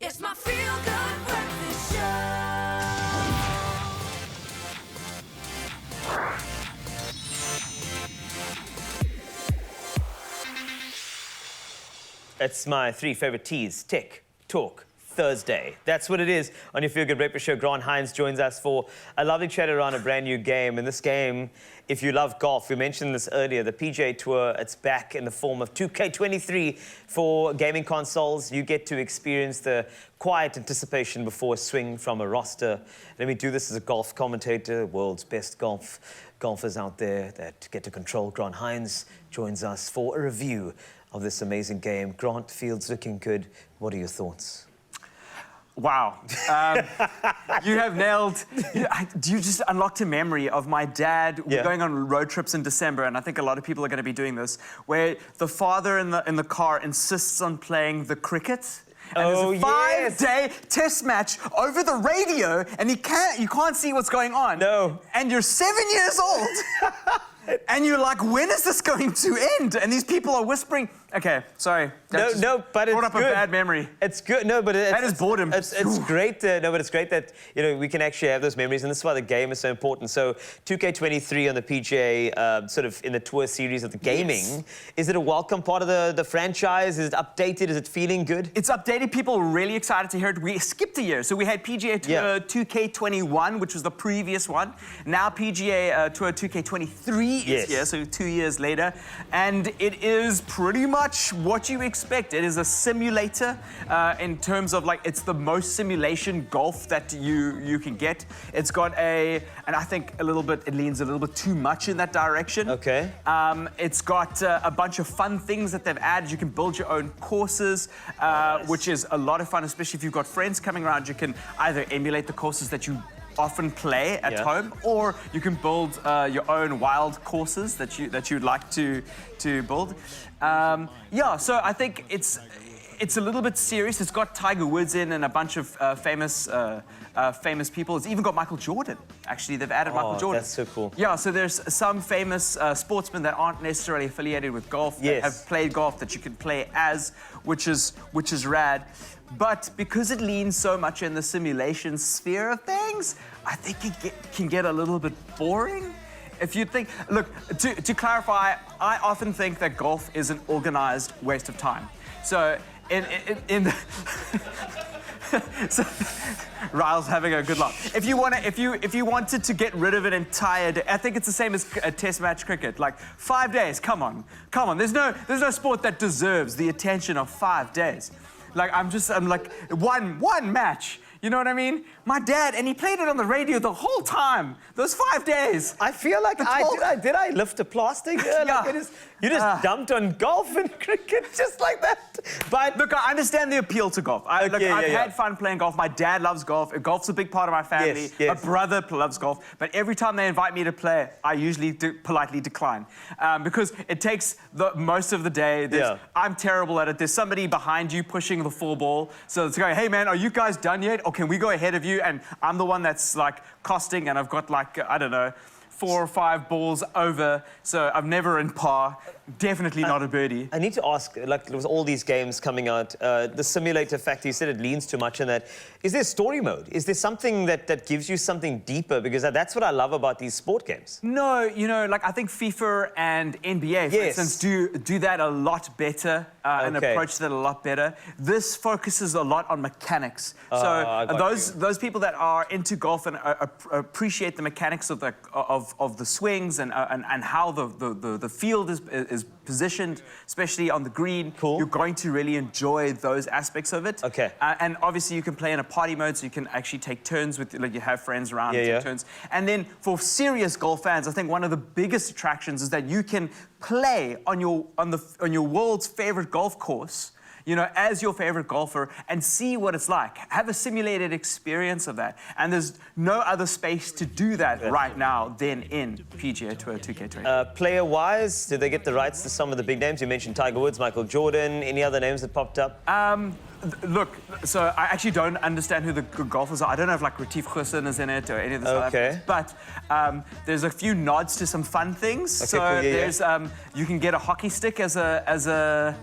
It's my feel-good breakfast show. It's my three favorite T's: Tech, Talk, Thursday. That's what it is on your Feel Good Breakfast Show. Grant Hines joins us for a lovely chat around a brand new game. And this game, if you love golf, we mentioned this earlier, the PGA Tour, it's back in the form of 2K23 for gaming consoles. You get to experience the quiet anticipation before a swing from a roster. Let me do this as a golf commentator, world's best golfers out there that get to control. Grant Hines joins us for a review of this amazing game. Grant, field's looking good. What are your thoughts? Wow. You have nailed... You just unlocked a memory of my dad going on road trips in December, and I think a lot of people are going to be doing this, where the father in the car insists on playing the cricket. And there's a 5-day test match over the radio, and you can't see what's going on. No. And you're 7 years old. And you're like, when is this going to end? And these people are whispering. Okay, sorry. But it's brought up good. a bad memory. It's good. No, but that is boredom. It's great. But it's great that we can actually have those memories, and this is why the game is so important. So 2K23 on the PGA, sort of in the tour series of the gaming. Yes. Is it a welcome part of the franchise? Is it updated? Is it feeling good? It's updated. People are really excited to hear it. We skipped a year, so we had PGA Tour 2K21, which was the previous one. Now PGA Tour 2K23 is here, so 2 years later, and it is pretty much what you expect. It is a simulator in terms of, like, it's the most simulation golf that you can get. It's got and I think it leans a little bit too much in that direction. Okay. It's got a bunch of fun things that they've added. You can build your own courses, nice. Which is a lot of fun, especially if you've got friends coming around. You can either emulate the courses that you often play at home, or you can build your own wild courses that you'd like to build. So I think it's a little bit serious. It's got Tiger Woods in and a bunch of famous people. It's even got Michael Jordan. Actually, they've added Michael Jordan. That's so cool. Yeah, so there's some famous sportsmen that aren't necessarily affiliated with golf that have played golf that you can play as, which is rad. But because it leans so much in the simulation sphere of things, I think it can get a little bit boring. If you think, look, to clarify, I often think that golf is an organized waste of time. So in the so, Ryle's having a good laugh. If you wanted to get rid of an entire day, I think it's the same as a test match cricket. Like 5 days, come on. There's no sport that deserves the attention of 5 days. Like I'm like one match. You know what I mean? My dad, and he played it on the radio the whole time. Those 5 days. I feel like did I lift a plastic? You just dumped on golf and cricket just like that. But look, I understand the appeal to golf. I've had fun playing golf. My dad loves golf. Golf's a big part of my family. Yes. My brother loves golf. But every time they invite me to play, I usually politely decline. Because it takes most of the day. I'm terrible at it. There's somebody behind you pushing the 4-ball. So it's going, hey man, are you guys done yet? Or can we go ahead of you? And I'm the one that's like costing, and I've got like, I don't know, 4 or 5 balls over, so I'm never in par. Definitely not a birdie. I need to ask, like, with all these games coming out, the simulator factor, you said it leans too much in that. Is there story mode? Is there something that gives you something deeper? Because that's what I love about these sport games. No, like I think FIFA and NBA, for instance, do that a lot better and approach that a lot better. This focuses a lot on mechanics. So those people that are into golf and appreciate the mechanics of the swings and how the field is positioned, especially on the green, you're going to really enjoy those aspects of it. Okay. And obviously you can play in a party mode, so you can actually take turns with, like, you have friends around and take turns. And then for serious golf fans, I think one of the biggest attractions is that you can play on your world's favorite golf course, as your favorite golfer, and see what it's like. Have a simulated experience of that. And there's no other space to do that right now than in PGA Tour 2K20. Player-wise, did they get the rights to some of the big names? You mentioned Tiger Woods, Michael Jordan. Any other names that popped up? Look, so I actually don't understand who the good golfers are. I don't know if, like, Retief Goosen is in it or any of the South Africans. But there's a few nods to some fun things. Okay, there's you can get a hockey stick as a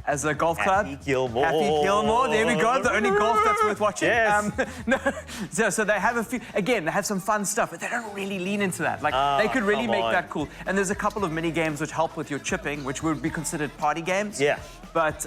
as a golf club. Happy Gilmore. Happy Gilmore. There we go. The only golf that's worth watching. Yes. No, so they have a few. Again, they have some fun stuff, but they don't really lean into that. Like they could really come make on. that cool. And there's a couple of mini games which help with your chipping, which would be considered party games. Yeah. But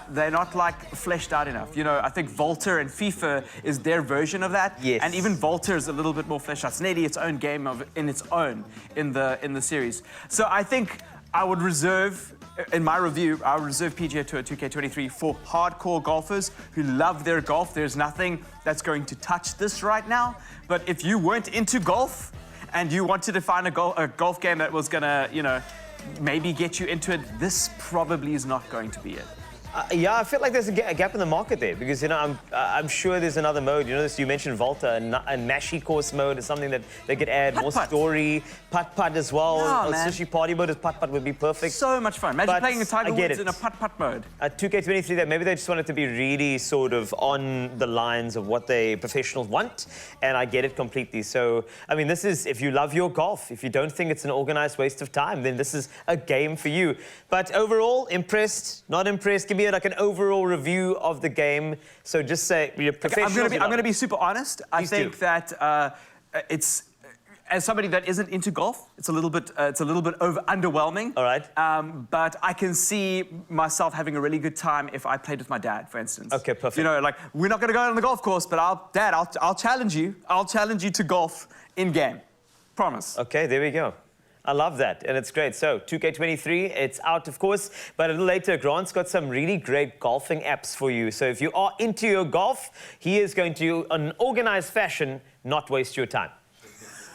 they're not like fleshed out enough. You know, I think Volta and FIFA is their version of that. Yes. And even Volta is a little bit more fleshed out. It's nearly its own game in its own in the series. So I think I would reserve, in my review, I would reserve PGA Tour 2K23 for hardcore golfers who love their golf. There's nothing that's going to touch this right now. But if you weren't into golf and you wanted to find a golf game that was gonna, you know, maybe get you into it, this probably is not going to be it. Yeah, I feel like there's a gap in the market there because, you know, I'm sure there's another mode. You know, you mentioned Volta, a Nashi course mode is something that they could add more Putt-putt. story. Putt-putt as well. Yeah, A man. sushi party mode as putt-putt would be perfect. So much fun. Imagine But playing a Tiger I get Woods it. in a putt-putt mode. 2K23, that maybe they just want it to be really sort of on the lines of what they professionals want, and I get it completely. So, I mean, this is, if you love your golf, if you don't think it's an organized waste of time, then this is a game for you. But overall, impressed, not impressed? Give me like an overall review of the game. So just say, you're professional. I'm going to be super honest. I think that it's, as somebody that isn't into golf, it's a little bit underwhelming. All right. But I can see myself having a really good time if I played with my dad, for instance. Okay, perfect. You know, like we're not going to go on the golf course, but I'll challenge you. I'll challenge you to golf in game. Promise. Okay, there we go. I love that, and it's great. So, 2K23, it's out, of course, but a little later, Grant's got some really great golfing apps for you. So if you are into your golf, he is going to, in an organized fashion, not waste your time.